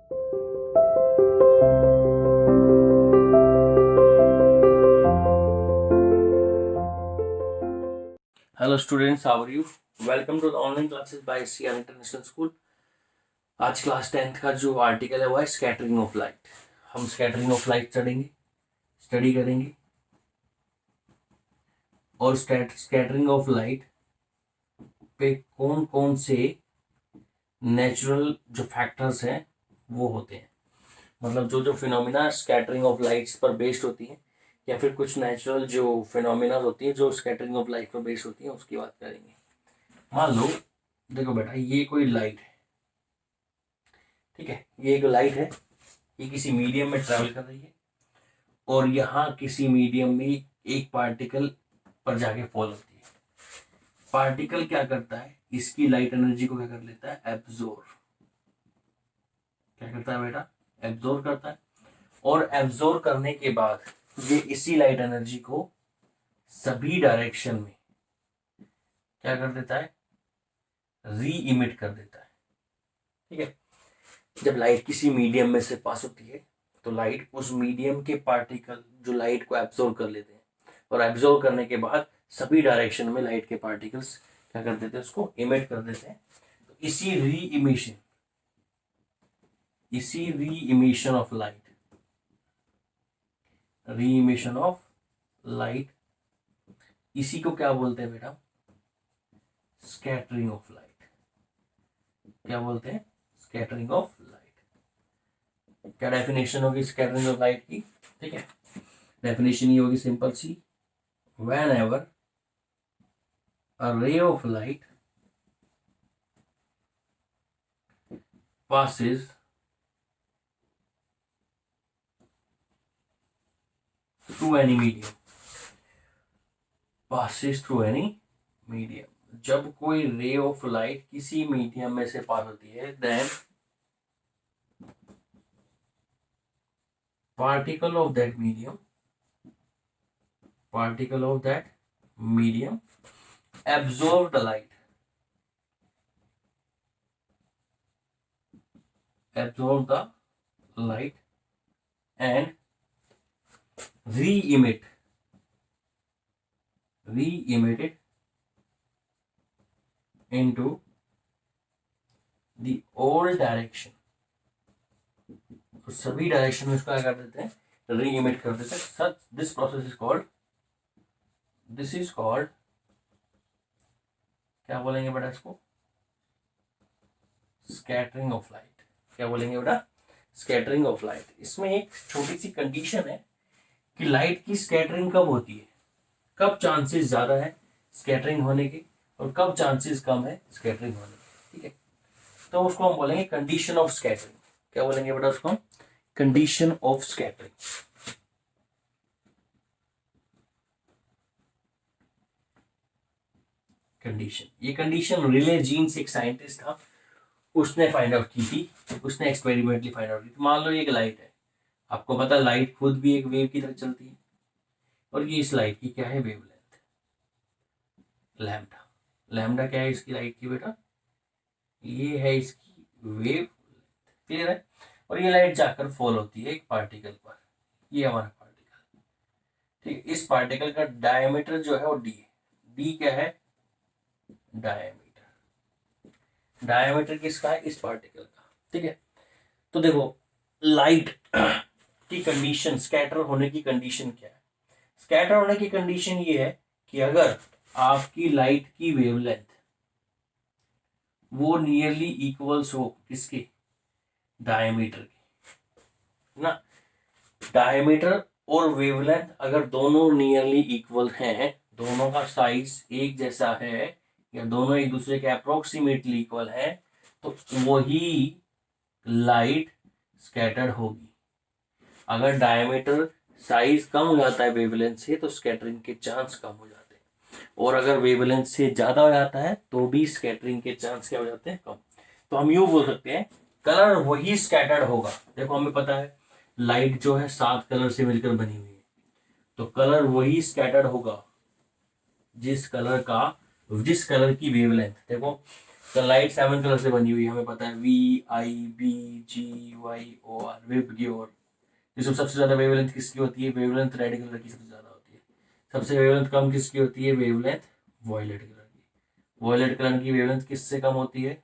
Hello students, how are you? Welcome to the online classes by CR international school. आज class 10th का जो article है वो है स्कैटरिंग ऑफ लाइट। हम स्कैटरिंग ऑफ लाइट स्टडी करेंगे और स्कैटरिंग ऑफ लाइट पे कौन कौन से नेचुरल जो फैक्टर्स हैं वो होते हैं, मतलब जो जो फिनोमिना स्कैटरिंग ऑफ लाइट्स पर बेस्ड होती है, या फिर कुछ नेचुरल जो फिनोमिना होती है जो स्कैटरिंग ऑफ लाइट पर बेस्ड होती है, उसकी बात करेंगे। मान लो, देखो बेटा, ये कोई लाइट है, ठीक है, ये एक लाइट है, ये किसी मीडियम में ट्रैवल कर रही है और यहाँ किसी मीडियम में एक पार्टिकल पर जाके फॉल होती है। पार्टिकल क्या करता है, इसकी लाइट एनर्जी को क्या कर लेता है, एब्जॉर्ब। क्या करता है बेटा, एब्जॉर्ब करता है। और एब्जॉर्ब करने के बाद ये इसी लाइट एनर्जी को सभी डायरेक्शन में क्या कर देता है, री इमिट कर देता है। ठीक है, जब लाइट किसी मीडियम में से पास होती है तो लाइट उस मीडियम के पार्टिकल जो लाइट को एब्जॉर्ब कर लेते हैं, और एब्जॉर्ब करने के बाद सभी डायरेक्शन में लाइट के पार्टिकल्स क्या कर देते हैं, उसको इमिट कर देते हैं। तो इसी री इमिशन ऑफ लाइट, इसी को क्या बोलते हैं बेटा, स्कैटरिंग ऑफ लाइट। क्या बोलते हैं, स्कैटरिंग ऑफ लाइट। क्या डेफिनेशन होगी स्कैटरिंग ऑफ लाइट की? ठीक है, डेफिनेशन ये होगी सिंपल सी, whenever a ray of light passes through any medium, जब कोई रे ऑफ लाइट किसी मीडियम में से पास होती है, then particle of that medium absorb the light and re-emit it into the old direction। तो सभी डायरेक्शन में उसको क्या कर देते हैं, री इमिट कर देते हैं। सच दिस प्रोसेस इज कॉल्ड क्या बोलेंगे बेटा इसको, स्कैटरिंग ऑफ लाइट। क्या बोलेंगे बेटा, स्कैटरिंग ऑफ लाइट। इसमें एक छोटी सी कंडीशन है कि लाइट की स्कैटरिंग कब होती है, कब चांसेस ज्यादा है स्कैटरिंग होने के और कब चांसेस कम है स्कैटरिंग होने के। ठीक है, तो उसको हम बोलेंगे कंडीशन ऑफ स्कैटरिंग। क्या बोलेंगे बेटा उसको, कंडीशन ऑफ स्कैटरिंग। ये कंडीशन रिले जीन्स एक साइंटिस्ट था, उसने फाइंड आउट की थी, उसने एक्सपेरिमेंटली फाइंड आउट की थी। मान लो एक लाइट है, आपको पता है लाइट खुद भी एक वेव की तरह चलती है, और ये इस लाइट की क्या है, वेवलेंथ, लैम्डा। लैम्डा क्या है इसकी लाइट की बेटा, ये है इसकी वेव। क्लियर है? और ये लाइट जाकर फॉल होती है एक पार्टिकल पर, ये हमारा पार्टिकल। ठीक है, इस पार्टिकल का डायमीटर जो है वो डी है। डी क्या है, डायमीटर किसका है, इस पार्टिकल का। ठीक है, तो देखो लाइट की कंडीशन, स्कैटर होने की कंडीशन क्या है? स्कैटर होने की कंडीशन ये है कि अगर आपकी लाइट की वेवलेंथ वो नियरली इक्वल्स हो किसके, डायमीटर की ना। डायमीटर और वेवलेंथ अगर दोनों नियरली इक्वल हैं, दोनों का साइज एक जैसा है, या दोनों एक दूसरे के अप्रोक्सीमेटली इक्वल है, तो वही लाइट स्कैटर्ड होगी। अगर डायमीटर साइज कम हो जाता है वेवलेंथ से, तो स्कैटरिंग के चांस कम हो जाते हैं, और अगर वेवलेंथ से ज्यादा हो जाता है तो भी स्कैटरिंग के चांस क्या हो जाते हैं, कम। तो हम यूं बोल सकते हैं कलर वही स्कैटर्ड होगा। देखो हमें पता है लाइट जो है 7 कलर से मिलकर बनी हुई है, तो कलर वही स्कैटर्ड होगा जिस कलर की वेवलेंथ, देखो तो लाइट 7 कलर से बनी हुई है, हमें पता है, VIBGYOR, विबग्योर। जिसमें सबसे ज्यादा वेवलेंथ किसकी होती है? वेवलेंथ रेड कलर की सबसे ज्यादा होती है। सबसे वेवलेंथ कम किसकी होती है? वेवलेंथ वॉयलेट कलर की। वॉयलेट कलर की वेवलेंथ किससे कम होती है?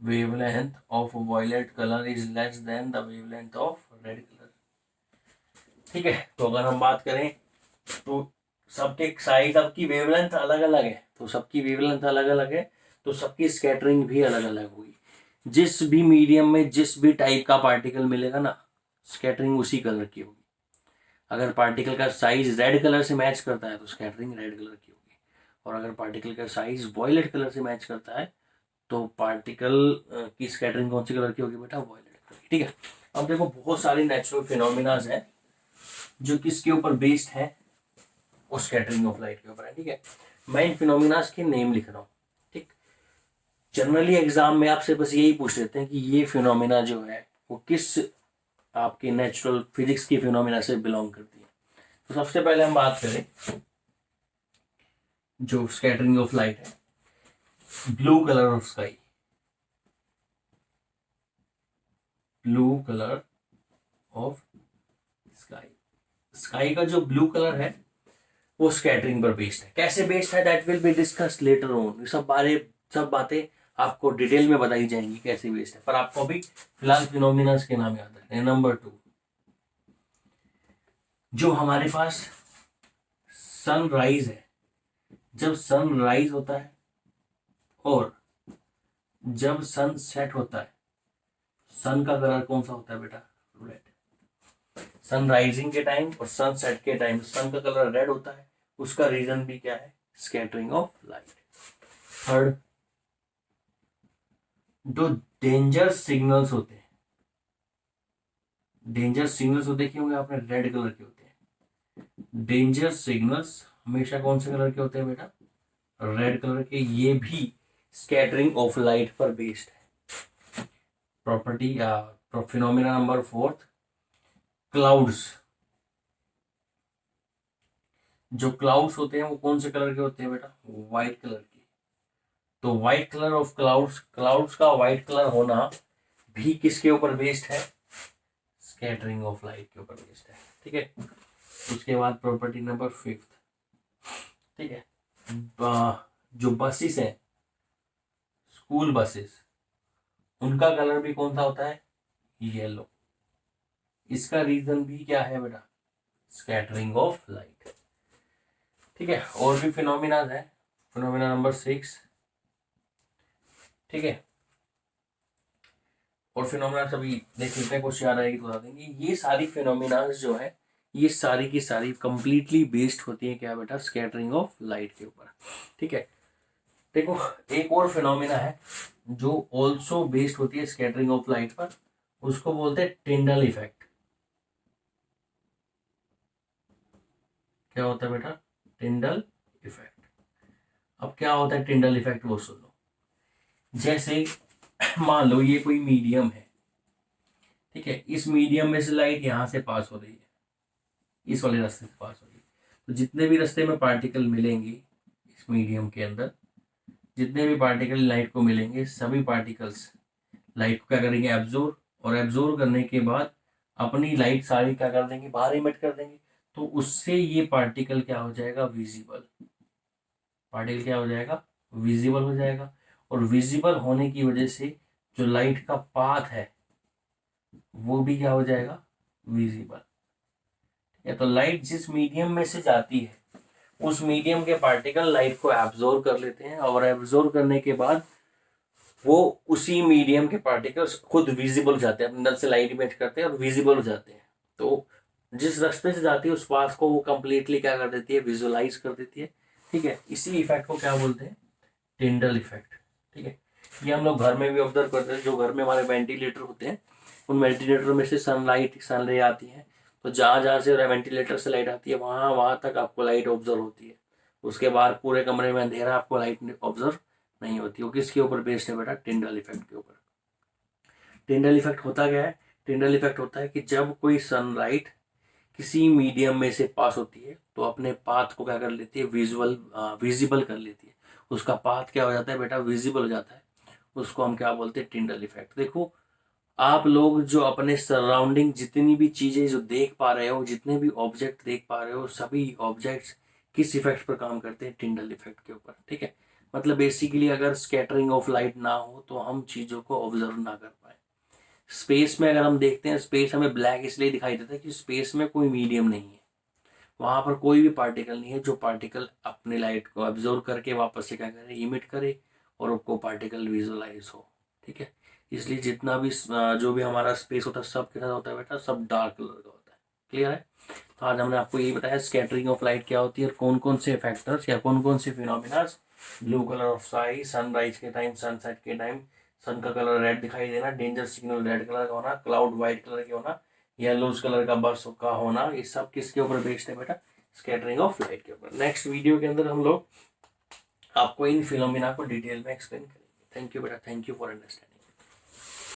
Wavelength of violet colour is less than the wavelength of red colour. ठीक है, तो अगर हम बात करें तो सबके साइज, सबकी वेवलेंथ अलग अलग है, तो सबकी वेवलेंथ अलग अलग है, तो सबकी स्कैटरिंग भी अलग अलग होगी। जिस भी मीडियम में जिस भी टाइप का पार्टिकल मिलेगा ना, स्कैटरिंग उसी कलर की होगी। अगर पार्टिकल का साइज रेड कलर से मैच करता है तो स्कैटरिंग रेड कलर की होगी, और अगर पार्टिकल का साइज वॉयलेट कलर से मैच करता है तो पार्टिकल की स्कैटरिंग कौन सी कलर की होगी बेटा? वॉयलेट कलर की। ठीक है, अब देखो बहुत सारी नेचुरल फिनोमिनाज है जो किसके ऊपर बेस्ड है? और स्कैटरिंग ऑफ लाइट के ऊपर है। ठीक है, मैं इन फिनोमिनाज के नेम लिख रहा हूँ। ठीक, जनरली एग्जाम में आपसे बस यही पूछ लेते हैं कि ये फिनोमिना जो है वो किस आपके नेचुरल फिजिक्स की फिनोमिना से बिलोंग करती है। तो सबसे पहले हम बात करें जो स्कैटरिंग ऑफ लाइट है, blue colour of sky. Blue colour of sky, sky का जो ब्लू कलर है वो स्कैटरिंग पर बेस्ड है। कैसे बेस्ड है? That will be discussed later on. सब बातें आपको डिटेल में बताई जाएंगी कैसे बेस्ड है, पर आपको अभी फिलहाल फिनोमिनास के नाम याद रखने हैं। नंबर 2, जो हमारे पास सनराइज है, जब सनराइज होता है और जब सन सेट होता है, सन का कलर कौन सा होता है बेटा? रेड। सन राइजिंग के टाइम और सन सेट के टाइम सन का कलर रेड होता है, उसका रीजन भी क्या है? Scattering of light. थर्ड, जो डेंजर सिग्नल्स होते हैं, डेंजर सिग्नल्स तो देखे होंगे आपने, रेड कलर के होते हैं। डेंजर सिग्नल्स हमेशा कौन से कलर के होते हैं बेटा? रेड कलर के। ये भी स्कैटरिंग ऑफ लाइट पर बेस्ड है। प्रॉपर्टी या फिनोमिना नंबर 4, क्लाउड्स। जो क्लाउड्स होते हैं वो कौन से कलर के होते हैं बेटा? व्हाइट कलर के। तो white colour of clouds, clouds का व्हाइट कलर होना भी किसके ऊपर बेस्ड है? स्कैटरिंग ऑफ लाइट के ऊपर बेस्ड है। ठीक है, उसके बाद प्रॉपर्टी नंबर 5, ठीक है, जो बसेस हैं, स्कूल बसेस, उनका कलर भी कौन सा होता है? येलो। इसका रीजन भी क्या है बेटा? Scattering of light. ठीक है, और भी फिनोमिना है। फिनोमिना नंबर 6, ठीक है, और फिनोमिना सभी देख लेते हैं, कुछ याद आएगी तो बता देंगे। ये सारी फिनोमिना जो है ये सारी की सारी कंप्लीटली बेस्ड होती है क्या बेटा? स्कैटरिंग ऑफ लाइट के ऊपर। ठीक है, देखो एक और फिनोमिना है जो ऑल्सो बेस्ड होती है स्कैटरिंग ऑफ लाइट पर, उसको बोलते हैं टिंडल इफेक्ट। क्या होता है बेटा? Tyndall effect. अब क्या होता है टिंडल इफेक्ट वो सुन लो। जैसे मान लो ये कोई मीडियम है, ठीक है, इस मीडियम में से लाइट यहां से पास हो रही है, इस वाले रास्ते से पास हो रही है, तो जितने भी रास्ते में पार्टिकल मिलेंगे इस मीडियम के अंदर, जितने भी पार्टिकल लाइट को मिलेंगे, सभी पार्टिकल्स लाइट को क्या करेंगे? एब्जॉर्ब, और एब्जॉर्ब करने के बाद अपनी लाइट सारी क्या कर देंगे? बाहर इमिट कर देंगे। तो उससे ये पार्टिकल क्या हो जाएगा? विजिबल। पार्टिकल क्या हो जाएगा? विजिबल हो जाएगा। और विजिबल होने की वजह से जो लाइट का पाथ है वो भी क्या हो जाएगा? विजिबल। या तो लाइट जिस मीडियम में से जाती है उस मीडियम के पार्टिकल लाइट को एब्जॉर्ब कर लेते हैं, और एब्जॉर्ब करने के बाद वो उसी मीडियम के पार्टिकल्स खुद विजिबल हो जाते हैं, अंदर से लाइट इमिट करते हैं और विजिबल हो जाते हैं। तो जिस रास्ते से जाती है उस पाथ को वो कंप्लीटली क्या कर देती है? विजुअलाइज कर देती है। ठीक है, इसी इफेक्ट को क्या बोलते हैं? Tyndall effect. ठीक है, ये हम लोग घर में भी ऑब्जर्व करते हैं। जो घर में हमारे वेंटिलेटर होते हैं उन वेंटिलेटर में से सनलाइट, सन रे आती है, तो जहां जहां से वेंटिलेटर से लाइट आती है वहां वहां तक आपको लाइट ऑब्जर्व होती है। उसके बाद पूरे कमरे में अंधेरा, आपको लाइट ऑब्जर्व नहीं होती। वो किसके ऊपर बेस्ड है बेटा? टिंडल इफेक्ट के ऊपर। टिंडल इफेक्ट होता क्या है? टिंडल इफेक्ट होता है कि जब कोई सनलाइट किसी मीडियम में से पास होती है तो अपने पाथ को क्या कर लेती है? विजिबल कर लेती है। उसका पाथ क्या हो जाता है बेटा, विजिबल हो जाता है, उसको हम क्या बोलते हैं, टिंडल इफेक्ट। देखो आप लोग जो अपने सराउंडिंग जितनी भी चीजें जो देख पा रहे हो, जितने भी ऑब्जेक्ट देख पा रहे हो, सभी ऑब्जेक्ट्स किस इफेक्ट पर काम करते हैं, टिंडल इफेक्ट के ऊपर, ठीक है। मतलब बेसिकली अगर स्कैटरिंग ऑफ लाइट ना हो तो हम चीजों को ऑब्जर्व ना कर पाए। स्पेस में अगर हम देखते हैं, स्पेस हमें ब्लैक इसलिए दिखाई देता है कि स्पेस में कोई मीडियम नहीं है, वहां पर कोई भी पार्टिकल नहीं है जो पार्टिकल अपने लाइट को ऑब्जर्व करके वापस से क्या करे, इमिट करे और वो पार्टिकल विजुअलाइज हो, ठीक है। इसलिए जितना भी जो भी हमारा स्पेस होता है सब के साथ होता है बेटा, सब डार्क कलर का होता है। क्लियर है। तो आज हमने आपको यही बताया स्कैटरिंग ऑफ लाइट क्या होती है और कौन कौन से फैक्टर्स या कौन कौन से phenomena, blue colour of sky, sunrise के टाइम, सनसेट के टाइम सन का कलर रेड दिखाई देना, डेंजर सिग्नल रेड कलर का होना, क्लाउड व्हाइट कलर के होना, येलोज कलर का बर्स का होना, ये सब किसके ऊपर बेस्ड है बेटा, स्कैटरिंग ऑफ लाइट के ऊपर। नेक्स्ट वीडियो के अंदर हम लोग आपको इन फिनोमिना को डिटेल में एक्सप्लेन करेंगे। थैंक यू बेटा, थैंक यू फॉर अंडरस्टैंडिंग।